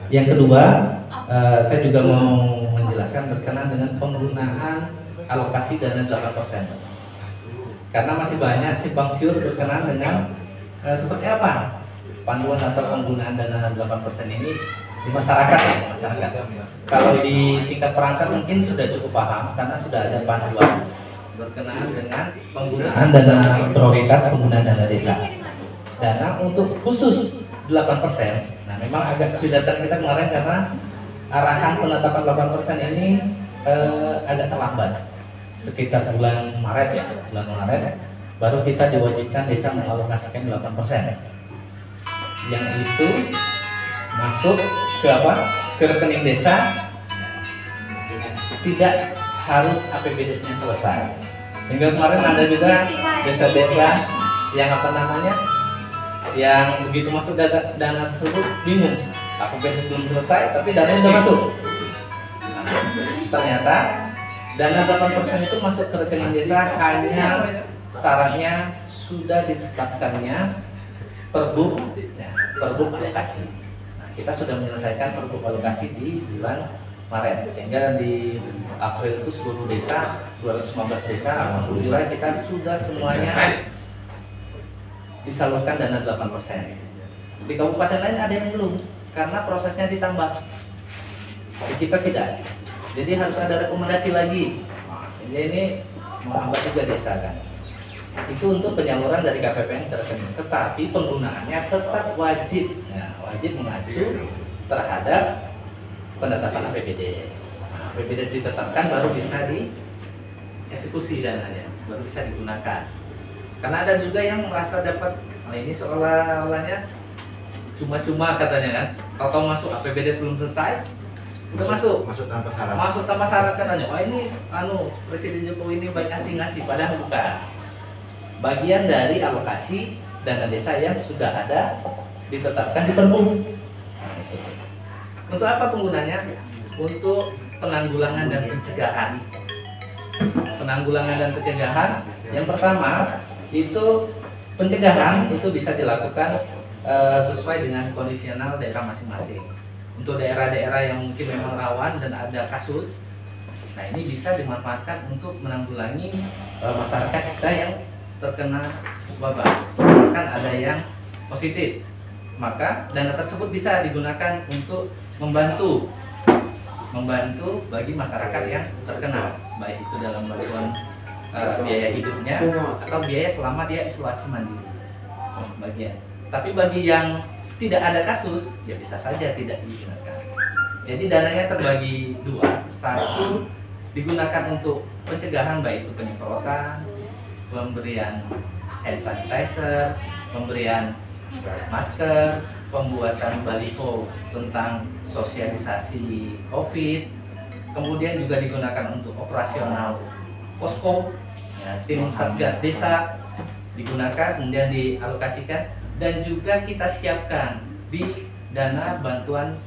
Yang kedua, saya juga mau menjelaskan berkenaan dengan penggunaan alokasi dana 8%. Karena masih banyak simpang siur berkenaan dengan seperti apa panduan atau penggunaan dana 8% ini di masyarakat ya, di masyarakat. Kalau di tingkat perangkat mungkin sudah cukup paham karena sudah ada panduan berkenaan dengan penggunaan dana prioritas, penggunaan dana desa. Dana untuk khusus 8%. Nah, memang agak kesulitan kita kemarin karena arahan penetapan 8% ini agak terlambat. Sekitar bulan Maret ya, bulan Maret baru kita diwajibkan desa mengalokasikan 8%. Yang itu masuk ke apa? Ke rekening desa, tidak harus APBDes-nya selesai. Sehingga kemarin ada juga desa-desa yang apa namanya? Yang begitu masuk dana tersebut bingung. APBDes belum selesai tapi dananya sudah masuk. Nah, ternyata dana 8% itu masuk ke rekening desa hanya syaratnya sudah ditetapkannya perbuk alokasi. Nah, kita sudah menyelesaikan perbuk alokasi di bulan Maret, sehingga di April itu seluruh desa 215 desa alhamdulillah kita sudah semuanya disalurkan dana 8%. Di kabupaten lain ada yang belum karena prosesnya ditambah. Di kita tidak. Jadi harus ada rekomendasi lagi. Sehingga ini menghambat juga desa kan. Itu untuk penyaluran dari KPPN ke rekening. Tetapi penggunaannya tetap wajib. Nah, wajib mengacu terhadap penetapan APBDes. Nah, APBDes ditetapkan baru bisa dieksekusi dananya, baru bisa digunakan. Karena ada juga yang merasa dapat ini seolah-olahnya cuma-cuma katanya kan. Kalau masuk APBDes belum selesai, udah masuk tanpa syarat katanya. Wah ini Presiden Jokowi ini banyak ngasih, padahal bukan. Bagian dari alokasi dana desa yang sudah ada ditetapkan di Perbu. Untuk apa penggunanya? Untuk penanggulangan dan pencegahan. Penanggulangan dan pencegahan. Yang pertama itu pencegahan itu bisa dilakukan sesuai dengan kondisional daerah masing-masing. Untuk daerah-daerah yang mungkin memang rawan dan ada kasus, nah ini bisa dimanfaatkan untuk menanggulangi masyarakat kita yang terkena wabah. Misalkan ada yang positif, maka dana tersebut bisa digunakan untuk membantu bagi masyarakat yang terkena, baik itu dalam bantuan biaya hidupnya atau biaya selama dia isolasi mandiri. Bagian. Tapi bagi yang tidak ada kasus, ya bisa saja tidak digunakan. Jadi dananya terbagi dua. Satu digunakan untuk pencegahan, baik itu penyemprotan, pemberian hand sanitizer, pemberian masker, pembuatan baliho tentang sosialisasi COVID, kemudian juga digunakan untuk operasional posko, ya, tim satgas desa digunakan, kemudian dialokasikan, dan juga kita siapkan di dana bantuan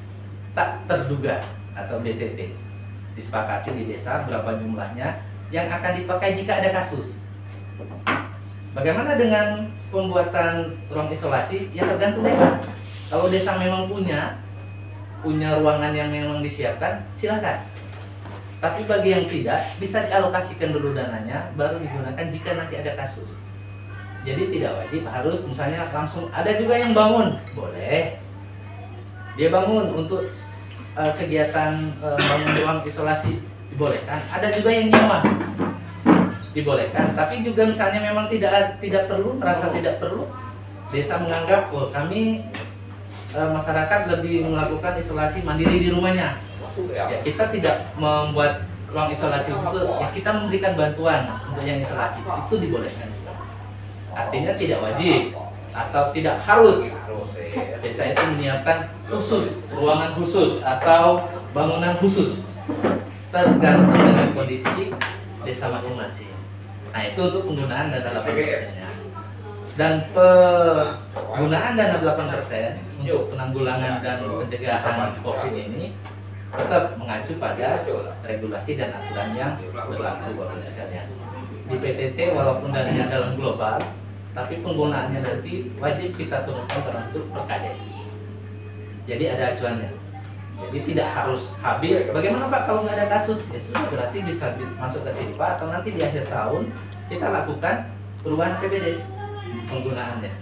tak terduga atau BTT. Disepakati di desa berapa jumlahnya yang akan dipakai jika ada kasus. Bagaimana dengan pembuatan ruang isolasi? Ya tergantung desa. Kalau desa memang punya ruangan yang memang disiapkan, silakan. Tapi bagi yang tidak, bisa dialokasikan dulu dananya, baru digunakan jika nanti ada kasus. Jadi tidak wajib harus misalnya langsung. Ada juga yang bangun, boleh. Dia bangun untuk kegiatan bangun ruang isolasi, dibolehkan. Ada juga yang nyewa, dibolehkan. Tapi juga misalnya memang tidak perlu, merasa tidak perlu, desa menganggap kami masyarakat lebih melakukan isolasi mandiri di rumahnya. Ya, kita tidak membuat ruang isolasi khusus, ya kita memberikan bantuan untuk yang isolasi, itu dibolehkan. Artinya tidak wajib atau tidak harus desa itu menyiapkan khusus, ruangan khusus atau bangunan khusus, tergantung dengan kondisi desa masing-masing. Nah itu untuk penggunaan dana 8%-nya. Dan penggunaan dana 8% untuk penanggulangan dan pencegahan COVID ini tetap mengacu pada regulasi dan aturan yang berlaku Bapak sekalian. Di PTT walaupun dananya dalam global, tapi penggunaannya nanti wajib kita turunkan ke bentuk perkades. Jadi ada acuannya. Jadi tidak harus habis. Bagaimana Pak kalau nggak ada kasus? Ya sudah, berarti bisa masuk ke SIMPA atau nanti di akhir tahun kita lakukan perubahan PBDes penggunaannya.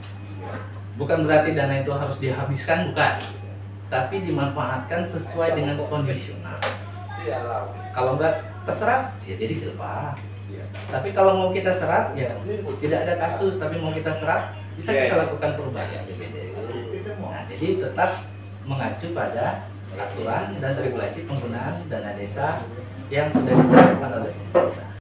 Bukan berarti dana itu harus dihabiskan, bukan. Tapi dimanfaatkan sesuai dengan kondisional. Kalau nggak terserap, ya jadi silpa. Tapi kalau mau kita serap, ya tidak ada kasus, tapi mau kita serap, bisa kita lakukan perubahan PBD. Nah, jadi tetap mengacu pada aturan dan regulasi penggunaan dana desa yang sudah ditetapkan oleh pemerintah.